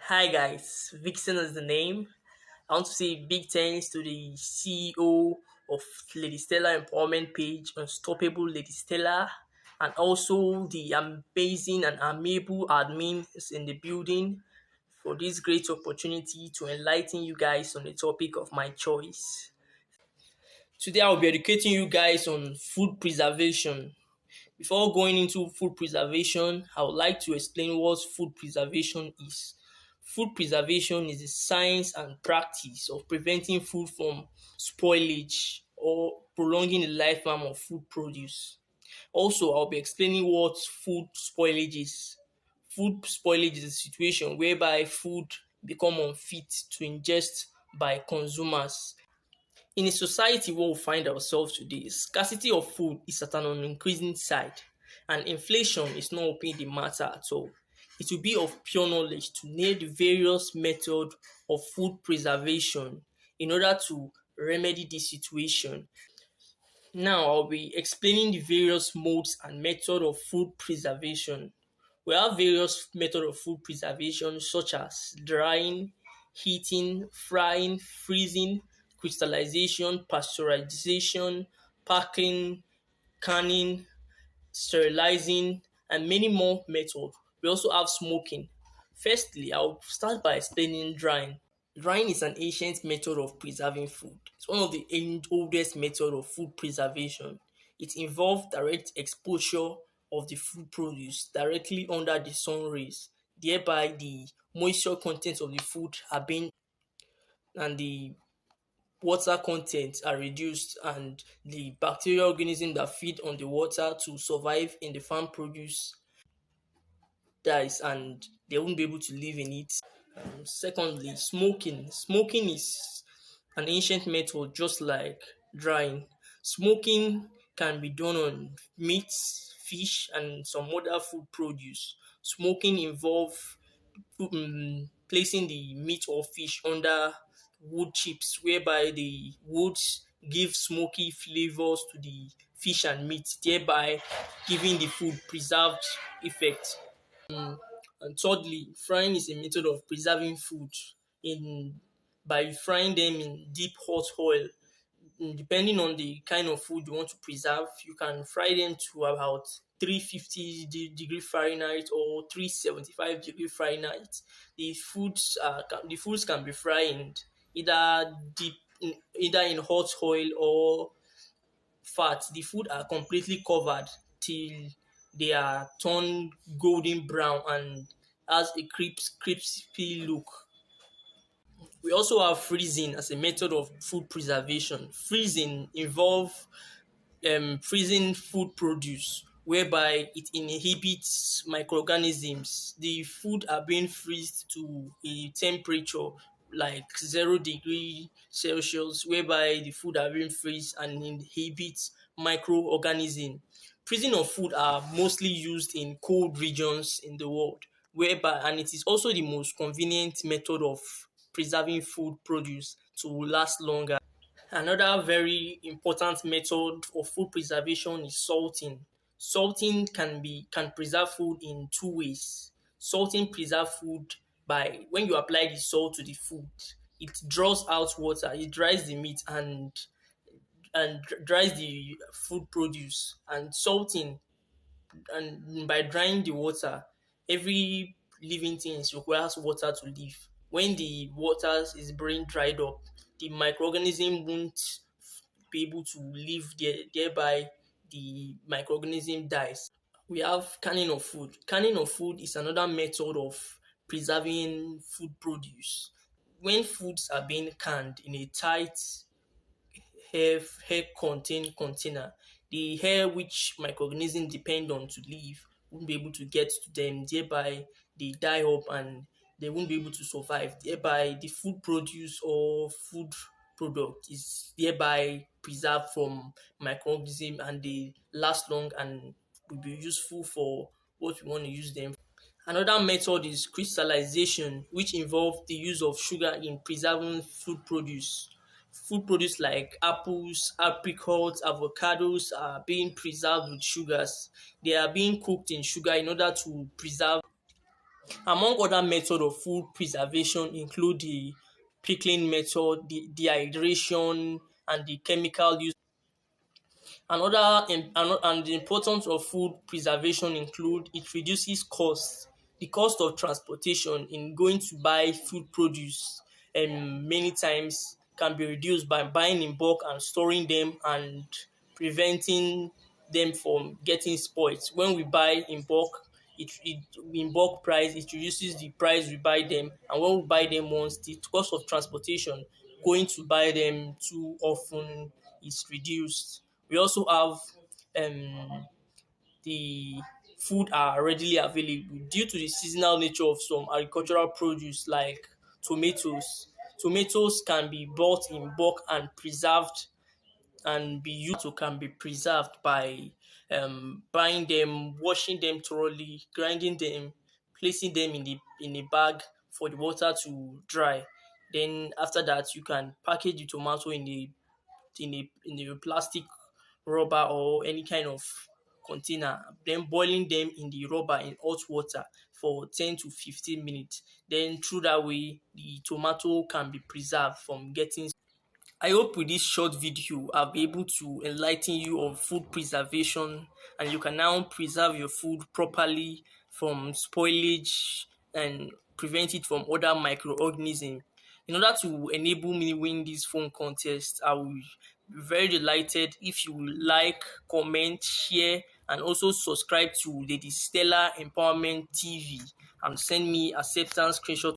Hi guys, Vixen is the name. I want to say big thanks to the CEO of Lady Stella Empowerment Page, Unstoppable Lady Stella, and also the amazing and amiable admins in the building for this great opportunity to enlighten you guys on the topic of my choice. Today I'll be educating you guys on food preservation. Before going into food preservation, I would like to explain what food preservation is. Food preservation is the science and practice of preventing food from spoilage or prolonging the lifetime of food produce. Also, I'll be explaining what food spoilage is. Food spoilage is a situation whereby food become unfit to ingest by consumers. In a society where we find ourselves today, scarcity of food is at an increasing side, and inflation is not helping the matter at all. It will be of pure knowledge to name the various methods of food preservation in order to remedy this situation. Now, I'll be explaining the various modes and method of food preservation. We have various methods of food preservation such as drying, heating, frying, freezing, crystallization, pasteurization, packing, canning, sterilizing, and many more methods. We also have smoking. Firstly, I'll start by explaining drying. Drying is an ancient method of preserving food. It's one of the oldest methods of food preservation. It involves direct exposure of the food produce directly under the sun rays, thereby the moisture content of the food are being and the water content are reduced and the bacterial organisms that feed on the water to survive in the farm produce dies and they won't be able to live in it. Secondly, smoking. Smoking is an ancient method just like drying. Smoking can be done on meat, fish, and some other food produce. Smoking involve placing the meat or fish under wood chips, whereby the woods give smoky flavors to the fish and meat, thereby giving the food preserved effect. And thirdly, frying is a method of preserving food in by frying them in deep hot oil. Depending on the kind of food you want to preserve, you can fry them to about 350 degree Fahrenheit or 375 degree Fahrenheit. The foods can be fried either in hot oil or fat. The food are completely covered till they are turned golden brown and has a crispy look. We also have freezing as a method of food preservation. Freezing involve freezing food produce whereby it inhibits microorganisms. The food are being freezed to a temperature like 0 degree Celsius, whereby the food are being freezed and inhibits microorganism. Freezing of food are mostly used in cold regions in the world, whereby and it is also the most convenient method of preserving food produce to last longer. Another very important method of food preservation is salting. Salting can preserve food in two ways. Salting preserve food by when you apply the salt to the food, it draws out water, it dries the meat and dries the food produce. And salting and by drying the water, every living thing requires water to live. When the water is being dried up, the microorganism won't be able to live there, thereby the microorganism dies. We have canning of food. Canning of food is another method of preserving food produce. When foods are being canned in a tight air contained container, the air which microorganisms depend on to live won't be able to get to them, thereby they die up and they won't be able to survive. Thereby the food produce or food product is thereby preserved from microorganism and they last long and will be useful for what we want to use them. Another method is crystallization, which involves the use of sugar in preserving food produce. Food produce like apples, apricots, avocados are being preserved with sugars. They are being cooked in sugar in order to preserve. Among other methods of food preservation include the pickling method, the dehydration, and the chemical use. And the importance of food preservation include it reduces cost. The cost of transportation in going to buy food produce many times can be reduced by buying in bulk and storing them and preventing them from getting spoiled. When we buy in bulk, it in bulk price, it reduces the price we buy them, and when we buy them once, the cost of transportation going to buy them too often is reduced. We also have the food are readily available due to the seasonal nature of some agricultural produce like tomatoes. Tomatoes can be bought in bulk and preserved and be used to can be preserved by buying them, washing them thoroughly, grinding them, placing them in a bag for the water to dry. Then after that, you can package the tomato in a plastic rubber or any kind of container, then boiling them in the rubber in hot water for 10 to 15 minutes. Then through that way, the tomato can be preserved from getting. I hope with this short video I'll be able to enlighten you on food preservation, and you can now preserve your food properly from spoilage and prevent it from other microorganisms. In order to enable me win this phone contest, I will be very delighted if you will like, comment, share, and also subscribe to Lady Stella Empowerment TV and send me acceptance screenshot